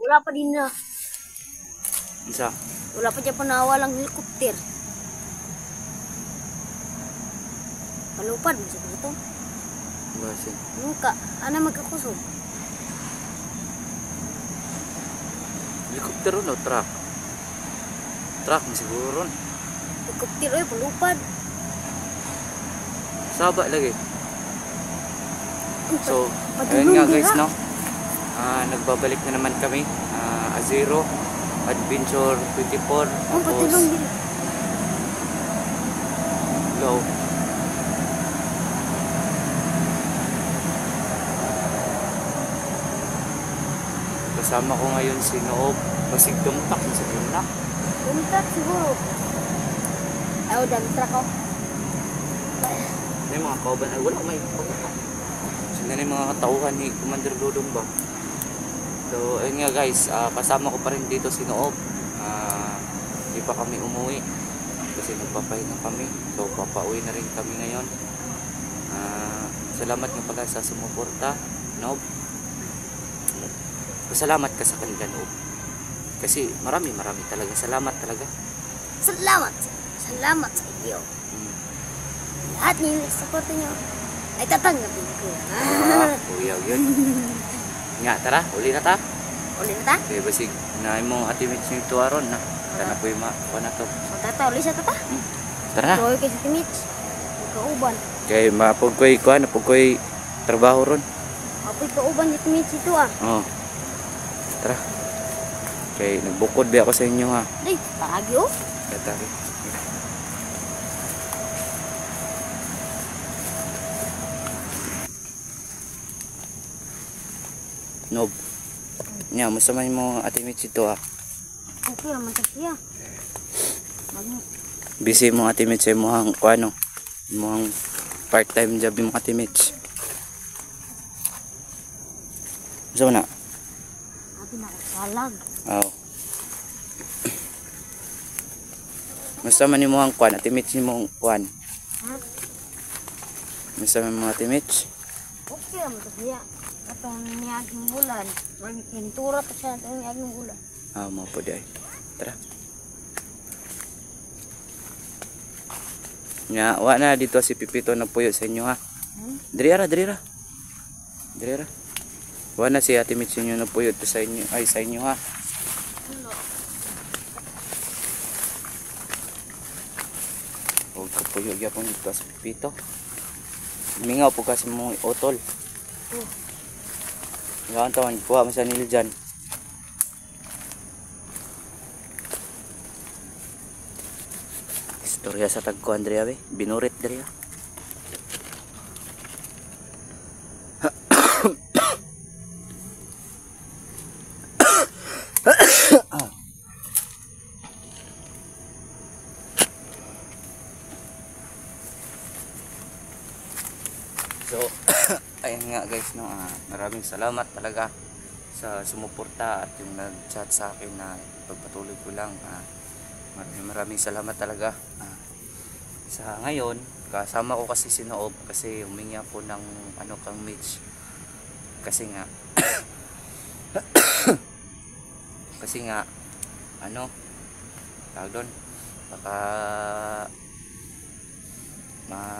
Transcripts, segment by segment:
Wala pa din na. Isa. Wala pa dyan panawalang helikopter. Palupad mo sa ito. Basin. Muka, ano magkakusog? Helikopter ron o truck? Truck mo siguro ron. Helikopter ay palupad. Saba lagi. So, Padulong ayun nga din, guys, ha? no? Nagbabalik na naman kami. Azero Adventure 24. Ang patulong din. Hello. Kasama ko ngayon si Noob. Basig tumpak sa na. Bumtak siguro. Ayaw, damtrak ko. Ano yung mga kauban? Ay, wala may pagkaka. Sino na yung mga katauhan ni Commander Dodong ba? So, ayun nga guys, kasama ko pa rin dito si Noob. Hindi pa kami umuwi kasi nagpapahinga kami. So, papauwi na rin kami ngayon. Salamat nga pala sa sumuporta, Noob. Pasalamat ka sa kanila, Noob. Kasi marami talaga. Salamat talaga. Salamat. Salamat sa iyo. Lahat ng support nyo ay tatanggapin ko. Uyaw yun. Nga, tara, uli na ta. Uli na ta? Okay, basig, naay mong atimits yung tuwaron na. Tana po yung mga na to. O tata, uli sa tata. Tara na. Tuloy kayo sa timits. Kauban. Okay, mapag ko'y kuhan, mapag ko'y trabaho ron. Apoy kauban sa timits ito ah. Oo. Tara. Okay, nagbukod ba ako sa inyo ha. Day, tagi oh. Tara. Noob. Nya, masama yung mga atimits ito ha. Okay naman sa siya. Busy mga atimits sa mga kuano. Mga part-time job yung mga atimits. So na. Abi na salag. Oo. Masama ni mo ang kuan, atimits ni mo ang kuan. Ha? Masama mga atimits. Okay naman sa siya. Katong niyaging bulan. Pintura pa siya itong niyaging bulan. Mga po di ay. Tara. Nya, wa na dito si Pipito nagpuyo sa inyo ha. Diri ra. Wa na si Ate Mitch inyo nagpuyo to sa inyo, ay sa inyo ha. Huwag ka puyo gyapon dito sa Pipito. Mingaw po kasi mong otol. Ngayon taon, kuha mo sa nil dyan. Istorya sa tagko Andrea be, binurit Andrea. So, ayun nga guys, no, maraming salamat talaga sa sumuporta at yung nag-chat sa akin na pagpatuloy ko lang. Maraming salamat talaga. Sa ngayon, kasama ko kasi si Noob kasi humingi ako ng ano kang Mitch. Kasi nga kasi nga ano tawag doon, baka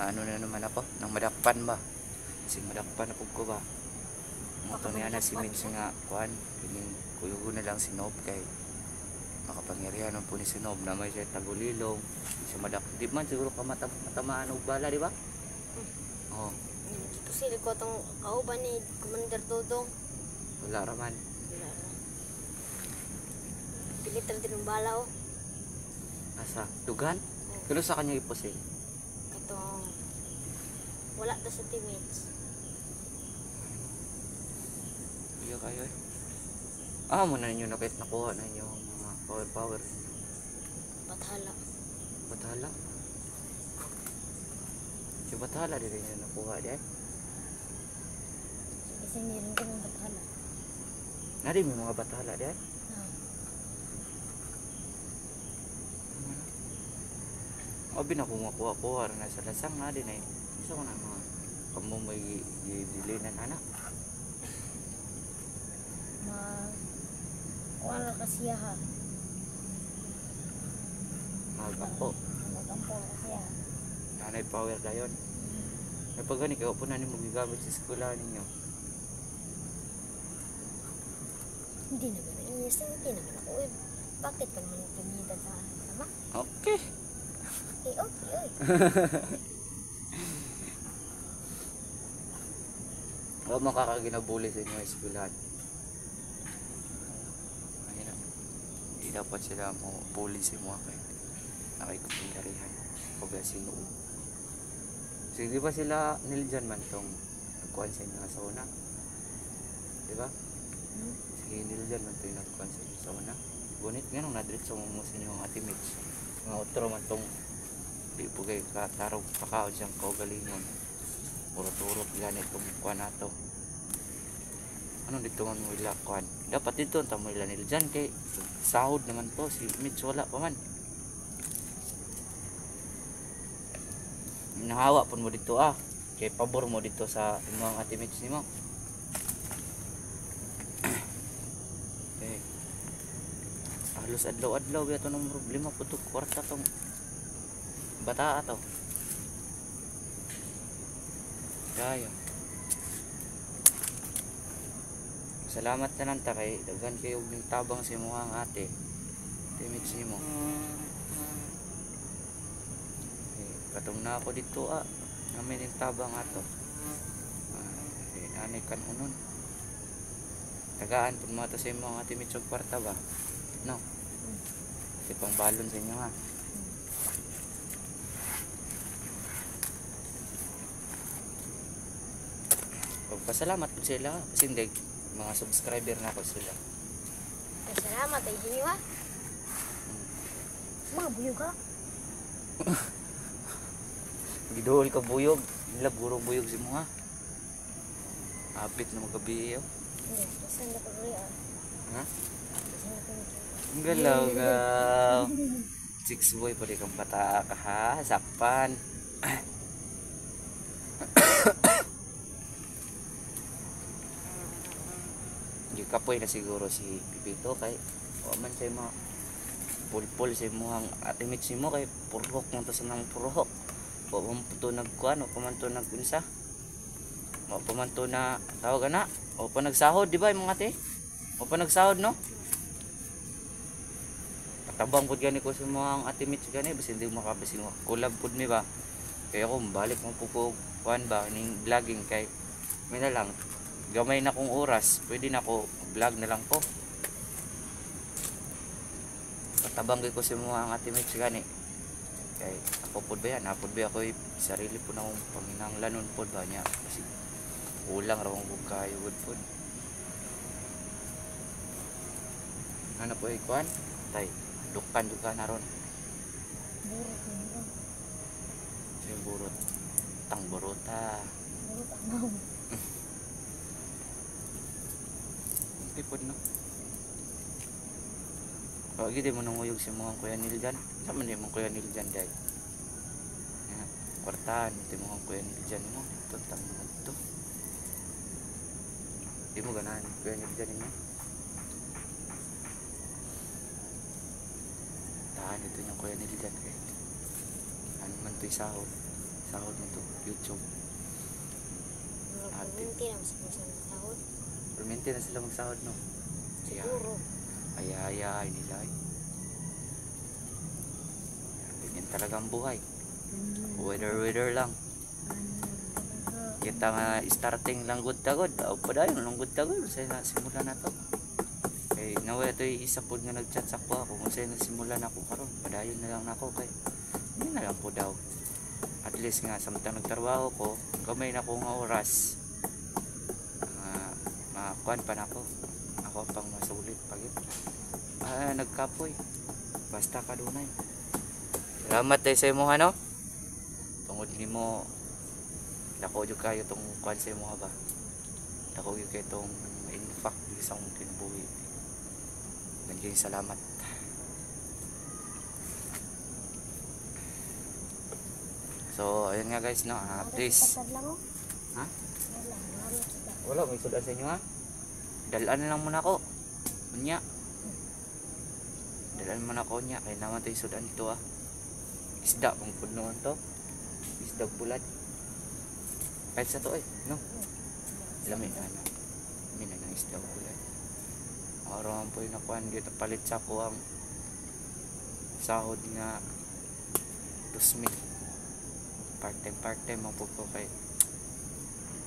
ano na naman ako nang madakpan ba. Kasi madakpan ako ko ba. Moto niya na si Mitch nga kuan, piling kuyugo na lang si Noob kay makapangyarihan po ni si Noob na may siya tagulilong, siya madak, di man siguro ka matamaan og bala, di ba? Oo. Kasi ko itong kauban ni Commander Dodong. Wala raman. Pilitan din ng bala oh. Asa? Dugan? Kano sa kanya iposil? Katong wala to sa teammates. Iya kayo eh. Mo na ninyo nakit nakuha na inyo mga power. Bathala. Bathala? Si Bathala din ninyo nakuha di ay? Kasi meron ko ng bathala. Nari may mga Bathala di ay? Abi na kung makuha-kuha na sa lasang na din ay. Gusto ko na mga kamumoy dilinan anak. Wala kasi ha. Magampo. Nagampo kasi ha. Nanay power dayon. May pag gani kayo po na mo gigamit sa eskwela ninyo. Hindi naman nainis. Hindi naman ako eh. Bakit ka naman pinitan sa sama? Okay. Eh, okay, oy. Huwag makakaginabuli sa inyo sa eskwelahan. Ayun na. Hindi dapat sila mo bully si mga kayo. Nakikupindarihan. Kaya sinuo. So, di ba sila nilidyan man tong nagkuhan sa inyo sa una? Di ba? Sige, nilidyan man tong nagkuhan sa inyo sa una. Gunit nga nung nadrit sa mga sa inyo ang atimage. Mga utro man tong di po kayo katarong pakaon siyang kaugalingon. Urot-urot ganit itong kuhan na to. Anong dito man mo ilakuan? Dapat dito ang tamo ilan nila dyan kay sahod naman to. Si Mitch wala pa man. Nahawa pun mo dito kay pabor mo dito sa imong ate Mitch nimo. Okay. Halos adlaw-adlaw yato ng problema po ito kwarta tong bata to. Kaya. Salamat na nanta kay daghan kayo ng tabang sa imong ate. Timits nimo. Katong na ako dito namin yung tabang ato. Anay kan unon. Tagaan pud mo to sa imong ate Mitch og kwarta ba? No. Di pang balon sa inyo ha. Pasalamat po sila kasi hindi mga subscriber na ako sila. Salamat ay inyo ha. Mga buyog ha. Gidool ka buyog, nila puro buyog si mo ha. Apit na magabi yo. Hindi, saan na pag-ria? Ha? Saan na pag-ria? Ang galaw gaw. Six boy pa di kang bata ka ha, sakpan. Kapoy na siguro si Pipito kay o man say mga pulpul sa imong ate Mitch mo kay purhok man to sa nang purhok. O man to nagkuan o man to nagunsa. O man to na tawag na o pa nagsahod di ba imong ate? O pa nagsahod no? Katabang pud gani ko sa mga ate Mitch gani basta hindi makabasing collab pud mi ba. Kaya ako balik mo po kuan ba ning vlogging kay may na lang gamay na kong oras, pwede na ako vlog na lang po. Patabang ko si mga ang ate Mitch gani. Kay ako pod ba yan, napod ba ako sarili po na akong panginanglanon pod ba niya. Kasi ulang rawang kong kayo good pod. Ano po ikuan? Tay, dukan na ron. Burot na nito. Siya burot. Tang burota. Burot ang maw. Tipod no. Kaya gidi mo nanguyog si mga kuya nil dyan. Sama niya mga kuya nil dyan dahil. Kwartahan, ito mga kuya nil dyan mo. Ito, tama ito. Di mo ganahan kuya nil dyan mo. Tahan ito yung kuya nil dyan. Ano man ito'y sahod. Sahod mo ito, YouTube. Hindi naman sa sahod. Permente na sila magsahod no. Siguro. Ay nila ay. Ganyan talagang buhay. Weather lang. Kita nga starting lang good tagod. O pa dayon lang good tagod sa simula na to. Kay nawala to isa pod nga nagchat sa ko ako kung saan nagsimula na ako karon. Padayon na lang nako kay. Hindi na lang po daw. At least nga samtang nagtrabaho ko, gamay na ko nga oras. Kuan pa na ako pang masulit pagit nagkapoy basta kadunay. Salamat tayo sa imo ano tungod nimo dako jud kayo tong kuan sa imo ba dako gyud kay tong impact isang kinabuhi. Naging salamat. So ayun nga guys no please ha wala may sudan sa inyo ha. Dalaan na lang muna ako. Unya. Dalan mo na ko niya. Kaya naman tayo sudan dito ah. Isda kung punuan to. Isda bulat. Kahit sa to eh. No? Lamin ano. Mina ng isda bulat. Araw po yung nakuhan dito. Palit sa ko ang sahod nga 2,000. Part-time mapog ko kay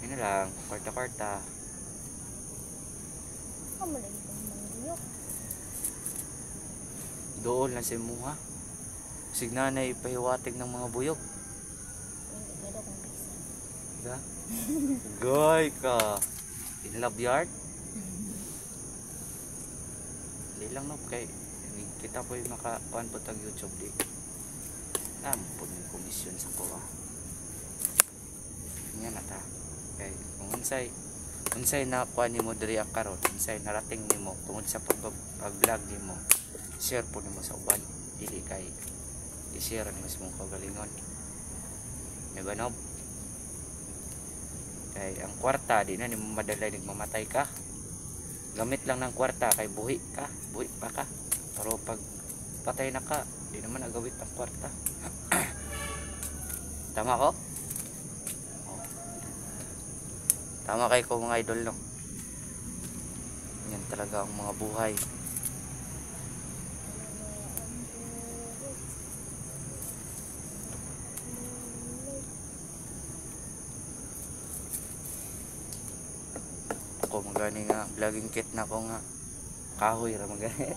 yun na lang, kwarta-kwarta. Kamalagi ko naman buyok. Doon lang sa imuha. Signa na ipahiwatig ng mga buyog. Hindi ka daw kung bisa. Diba? Goy ka. In love yard? Di lang no, kay kita po yung makakuan po tag YouTube di. Nampun yung komisyon sa kuha. Yan na ta. Kay kung unsay na kuha ni mo diri karon, unsay narating nimo tungod sa pag-vlog nimo, share po nimo sa uban. Dili kay i-share nimo sa mong kagalingon. May banob. Kay ang kwarta di na nimo madalay nagmamatay ka. Gamit lang ng kwarta kay buhi pa ka. Pero pag patay na ka, di naman agawit ang kwarta. Tama ko? Oh. Tama kay ko mga idol no. Yan talaga ang mga buhay. Ako magani nga vlogging kit na ko nga kahoy ra magani.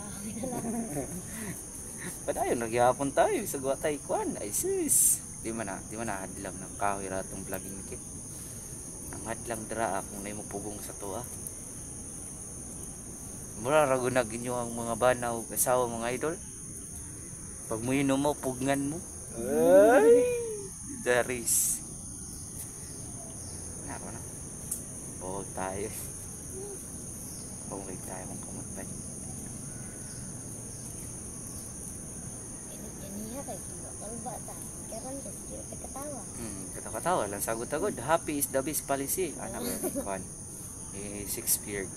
Padayon nagyapon tayo sa guwatay kwan. Ay sis. Di man na hadlang ng kahoy ra tong vlogging kit. Ang hadlang dira kung nay mo pugong sa tuwa. Mura ra gunag inyo ang mga banaw kasawa mga idol. Pag mo inom mo pugngan mo. Ay, daris. Nako na. Bawag tayo. Bawag tayo mong kamatay. Niya kay kalba ta. Karon kasi kira katawa. Katawa lang sagot-sagot. Happy is the best policy. Anak mo kan. Shakespeare.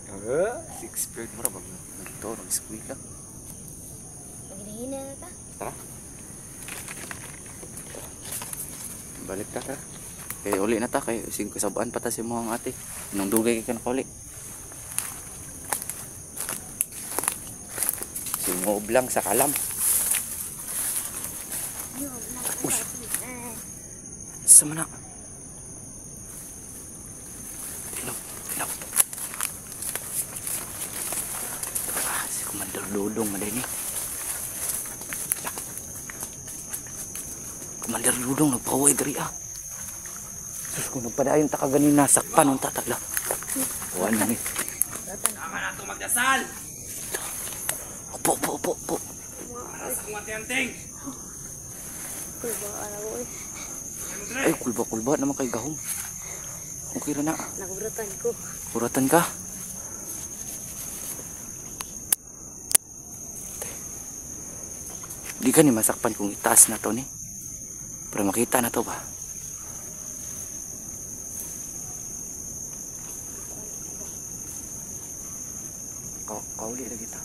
Shakespeare mo ra bag nagto nag-squeak lang. Paghihina na ta. Tara. Balik ta. Kaya uli na ta kay sing kasabaan pa ta si mo ang ate. Nung dugay kay kan uli. Singob lang sa kalam. Uy. Sama na. Tilaw. Si Commander Dudong maday ni. Commander Dudong nagpaway diri ah. Sus ko nagpadayon ta kaganina sakpan ang tatagla. Kuan na ni. Tama na itong magdasal! Opo. Para sa kumatiyanting! Kulba ara ko. Ay kulba naman kay gahom. Okay ra na. Nagubratan ko. Kuratan ka. Di ka ni masakpan kung itaas na to ni. Pero makita na to ba? Kauli lagi ta.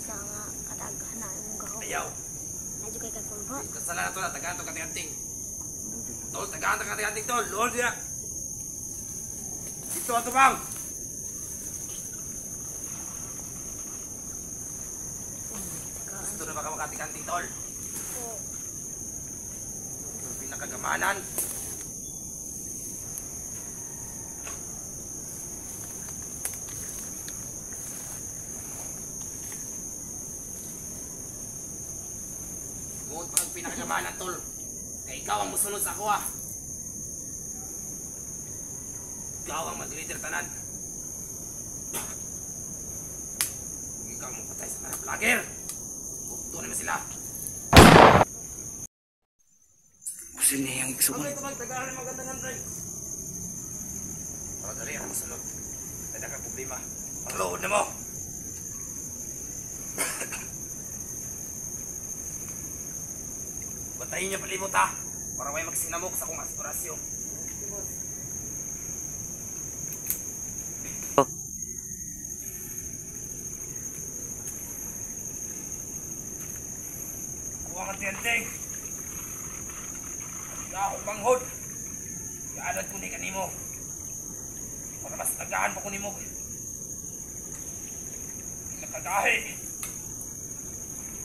Sa nga kadaghan na imong gaho. Ayaw! Medyo kay kulba. Kasalan na ito na, tagaan itong katiyanting! Tol, tagaan itong katiyanting, tol! Lord niya! Dito ato bang! Gusto na ba ka makatikanting, tol? Yung pinakagamanan! Huwag pag pinakagamanan, tol! Kaya ikaw ang musunod sa ako, ah! Ikaw ang mag-leader tanan! Kung ikaw ang mapatay sa mga vlogger! Bukto naman sila! Sino yung iksuman? Ito magtagaran ng magandang handray! Para dali ang masulod. Kada ka problema. Ang load na mo! Bantayin niyo palibot, ha! Para may magsinamok sa kong aspirasyon. Tiyenteng. Hindi ako banghod. Ialad ko ni kanimo. Para mas tagaan pa ko ni mo. Nakagahi.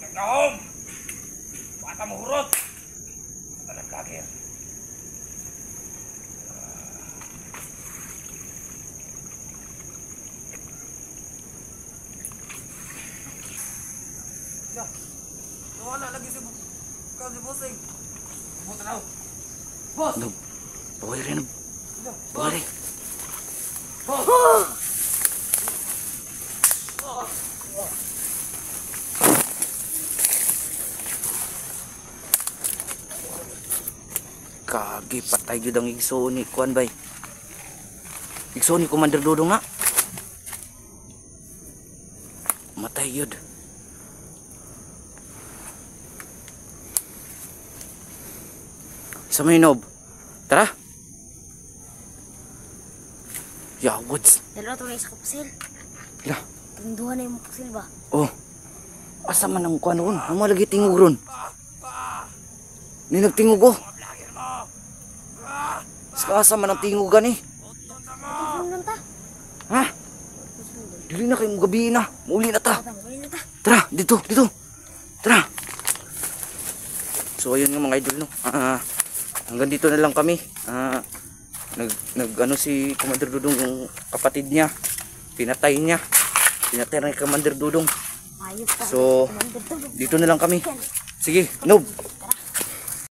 Nagahom. Bata mo hurot. Bata ng vlogger. Wala lagi si Bossing. Buta daw. Boss! Nob, bawal rin. Bawal rin. Kagi, patay yun ang igso ni Kuan bay. Igso ni Commander Dudong nga. Matay yun. Sa may Nob. Tara. Yawods. Dalawa ito na isa kapsil. Ya. Tunduhan na yung kapsil ba? Oh. Asa man ang kuan ron? Ang malagi tingog ron. Ni nagtingog ko. Asa man ang tingogan eh. Tunduhan lang ta. Ha? Dili na kayo gabi na. Muli na ta. Atang, wala na ta. Tara, dito, dito. Tara. So ayun nga mga idol no. Hanggang dito na lang kami. Nag ano si Commander Dudong yung kapatid niya. Pinatay niya. Pinatay na Commander Dudong. Ayos pa. So dito na lang kami. Sige, Nob.